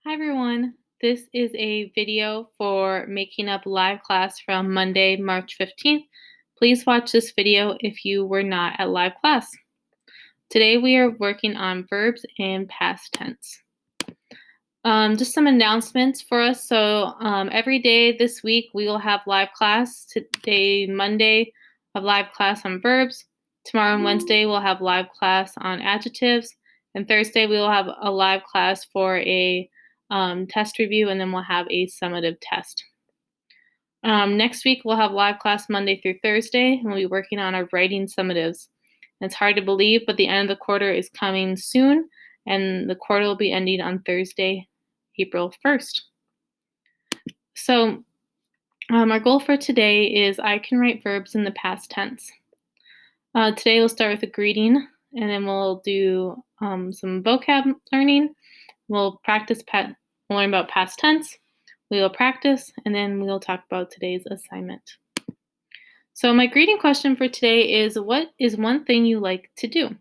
Hi everyone. This is a video for making up live class from Monday, March 15th. Please watch this video if you were not at live class. Today we are working on verbs and past tense. Just some announcements for us. So every day this week we will have live class. Today, Monday, have live class on verbs. Tomorrow and Wednesday we'll have live class on adjectives. And Thursday we will have a live class for a test review, and then we'll have a summative test. Next week we'll have live class Monday through Thursday, and we'll be working on our writing summatives. And it's hard to believe, but the end of the quarter is coming soon, and the quarter will be ending on Thursday, April 1st. So our goal for today is I can write verbs in the past tense. Today we'll start with a greeting, and then we'll do some vocab learning. We'll we'll learn about past tense. We will practice, and then we'll talk about today's assignment. So my greeting question for today is, what is one thing you like to do?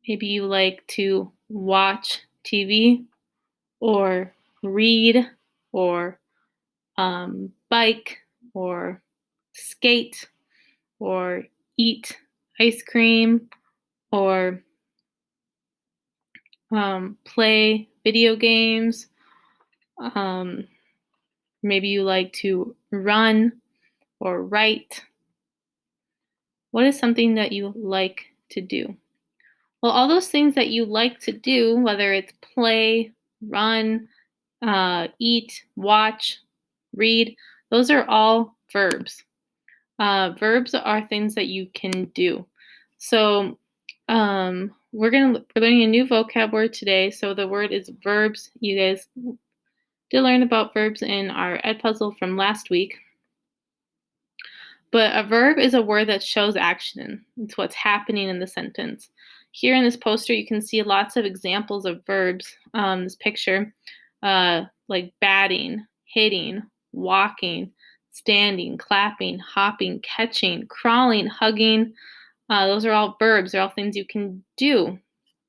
Maybe you like to watch TV, or read, or bike, or skate, or eat ice cream, or play video games. Maybe you like to run or write. What is something that you like to do? Well, all those things that you like to do, whether it's play, run, eat, watch, read, those are all verbs. Verbs are things that you can do. So we're learning a new vocab word today. So the word is verbs. You guys did learn about verbs in our Edpuzzle from last week. But a verb is a word that shows action. It's what's happening in the sentence. Here in this poster, you can see lots of examples of verbs. This picture, like batting, hitting, walking, standing, clapping, hopping, catching, crawling, hugging. Those are all verbs. They're all things you can do.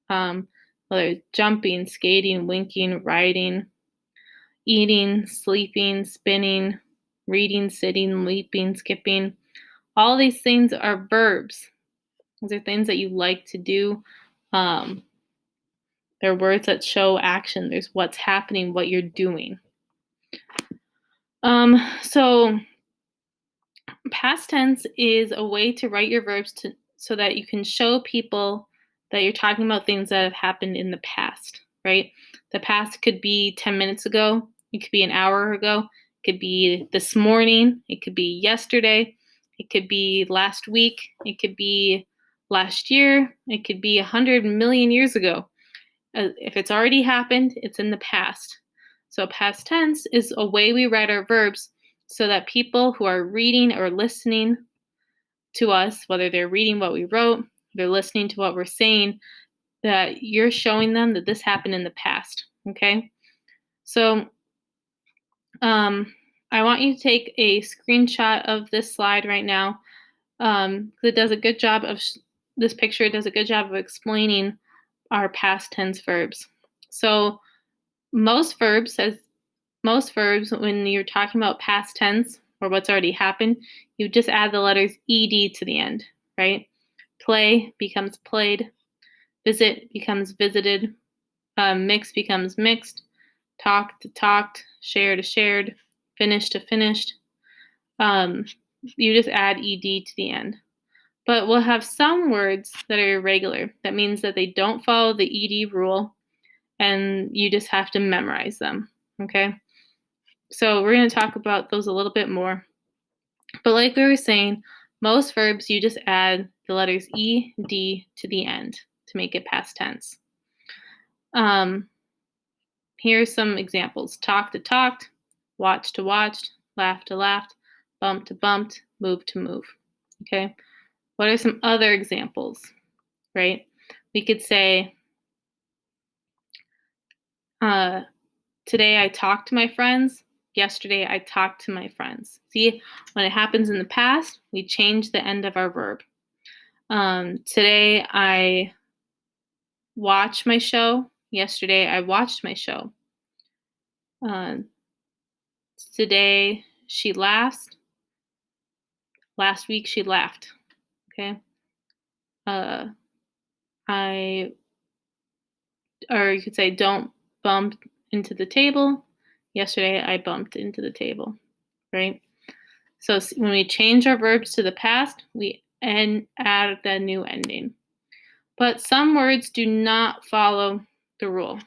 Whether it's jumping, skating, winking, riding, eating, sleeping, spinning, reading, sitting, leaping, skipping. All these things are verbs. Those are things that you like to do. They're words that show action. There's what's happening, what you're doing. So past tense is a way to write your verbs so that you can show people that you're talking about things that have happened in the past, right? The past could be 10 minutes ago. It could be an hour ago. It could be this morning. It could be yesterday. It could be last week. It could be last year. It could be 100 million years ago. If it's already happened, it's in the past. So past tense is a way we write our verbs so that people who are reading or listening to us, whether they're reading what we wrote, they're listening to what we're saying, that you're showing them that this happened in the past, okay? So I want you to take a screenshot of this slide right now. It does a good job of, this picture does a good job of explaining our past tense verbs. So most verbs, when you're talking about past tense or what's already happened, you just add the letters ed to the end, right? Play becomes played, visit becomes visited, mix becomes mixed, talk to talked, share to shared, finish to finished. You just add ed to the end. But we'll have some words that are irregular. That means that they don't follow the ed rule, and you just have to memorize them, okay? So we're going to talk about those a little bit more. But like we were saying, most verbs you just add the letters ed to the end to make it past tense. Here's some examples. Talk to talked, watch to watched, laugh to laughed, bump to bumped, move to move. Okay? What are some other examples, right? We could say, today I talked to my friends. Yesterday I talked to my friends. See, when it happens in the past, we change the end of our verb. Today I watch my show. Yesterday I watched my show. Uh, Today she laughs. Last week she laughed. Okay. Uh, I, or you could say, don't bump into the table. Yesterday I bumped into the table, right? So when we change our verbs to the past, we add the new ending. But some words do not follow the rule.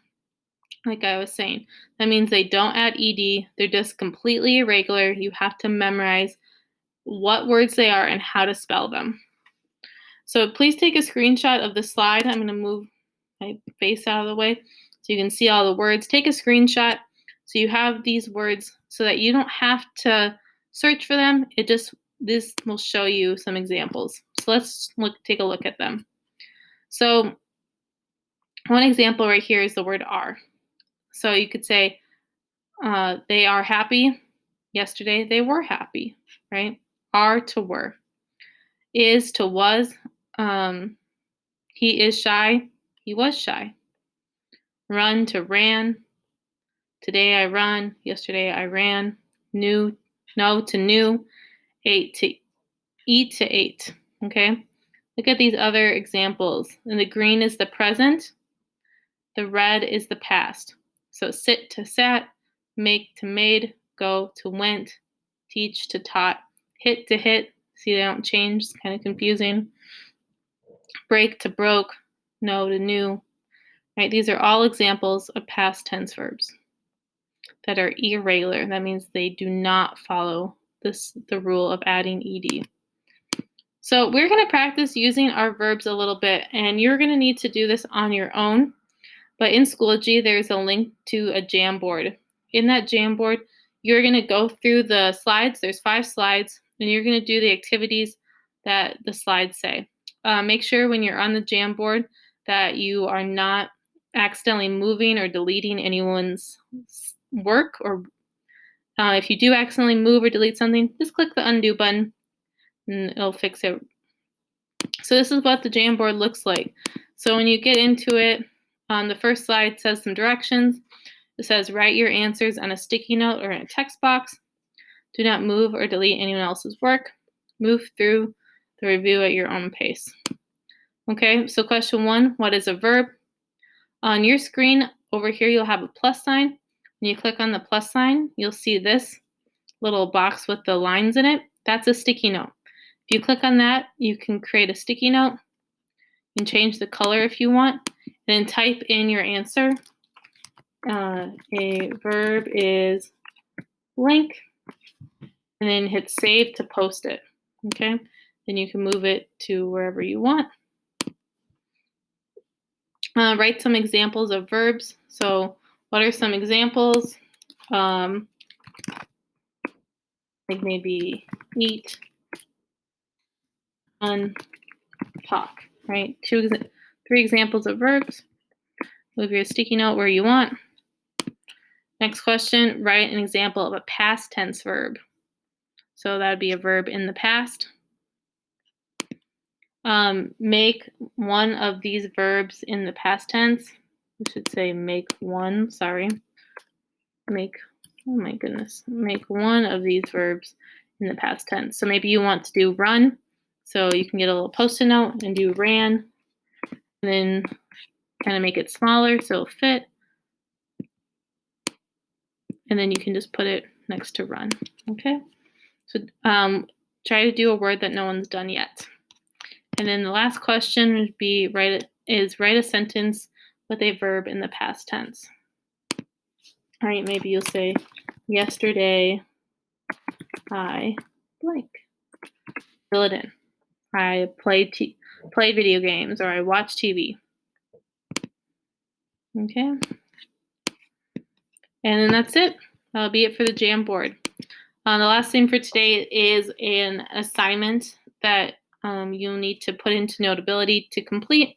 Like I was saying, that means they don't add ed. They're just completely irregular. You have to memorize what words they are and how to spell them. So please take a screenshot of the slide. I'm going to move my face out of the way so you can see all the words. Take a screenshot so you have these words so that you don't have to search for them. This will show you some examples. So let's take a look at them. So one example right here is the word are. So you could say, they are happy. Yesterday they were happy, right? Are to were. Is to was. He is shy. He was shy. Run to ran. Today I run. Yesterday I ran. Knew, know to knew. Ate to eat to ate. Okay? Look at these other examples. And the green is the present. The red is the past. So sit to sat. Make to made. Go to went. Teach to taught. Hit to hit. See, they don't change. It's kind of confusing. Break to broke. Know to knew. Right? These are all examples of past tense verbs that are irregular. That means they do not follow the rule of adding ed. So we're going to practice using our verbs a little bit, and you're going to need to do this on your own. But in Schoology, there's a link to a Jamboard. In that Jamboard, you're going to go through the slides. There's 5 slides, and you're going to do the activities that the slides say. Make sure when you're on the Jamboard that you are not accidentally moving or deleting anyone's work, or if you do accidentally move or delete something, just click the undo button and it'll fix it. So this is what the Jamboard looks like. So when you get into it, the first slide says some directions. It says write your answers on a sticky note or in a text box. Do not move or delete anyone else's work. Move through the review at your own pace. Okay, so question 1, what is a verb? On your screen over here, you'll have a plus sign. When you click on the plus sign, you'll see this little box with the lines in it. That's a sticky note. If you click on that, you can create a sticky note. You can change the color if you want, and then type in your answer. A verb is blank, and then hit save to post it. Okay, then you can move it to wherever you want. Write some examples of verbs. So what are some examples? Like maybe eat, run, talk, right? 3 examples of verbs. Move your sticky note where you want. Next question, write an example of a past tense verb. So that would be a verb in the past. Make one of these verbs in the past tense. We should say make one, sorry. Make one of these verbs in the past tense. So maybe you want to do run. So you can get a little post-it note and do ran. And then kind of make it smaller so it'll fit. And then you can just put it next to run. Okay? So try to do a word that no one's done yet. And then the last question would be write a sentence with a verb in the past tense. All right, maybe you'll say, yesterday I blank. Fill it in. I play video games, or I watch TV. Okay. And then that's it. That'll be it for the Jamboard. The last thing for today is an assignment that you'll need to put into Notability to complete.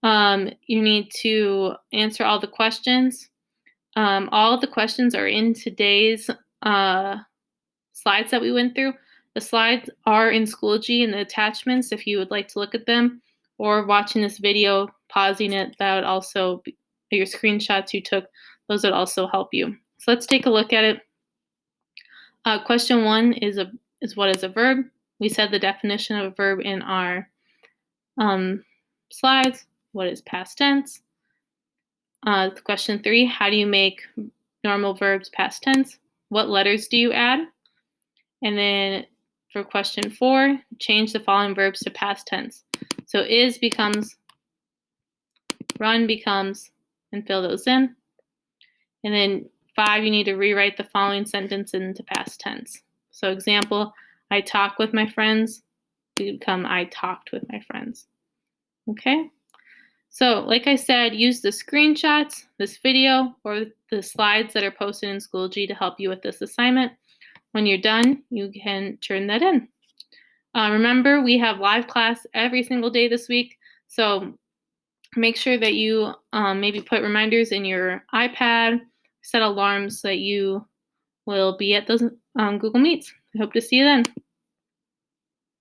You need to answer all the questions. All of the questions are in today's slides that we went through. The slides are in Schoology in the attachments if you would like to look at them, or watching this video, pausing it, that would also be your screenshots you took. Those would also help you. So let's take a look at it. Question 1 is what is a verb? We said the definition of a verb in our slides. What is past tense? Question 3, how do you make normal verbs past tense? What letters do you add? And then for question 4, change the following verbs to past tense. So is becomes, run becomes, and fill those in. And then 5, you need to rewrite the following sentence into past tense. So example, I talk with my friends, become I talked with my friends. Okay? So like I said, use the screenshots, this video, or the slides that are posted in Schoology to help you with this assignment. When you're done, you can turn that in. Remember, we have live class every single day this week, so make sure that you maybe put reminders in your iPad, set alarms so that you will be at those Google Meets. I hope to see you then.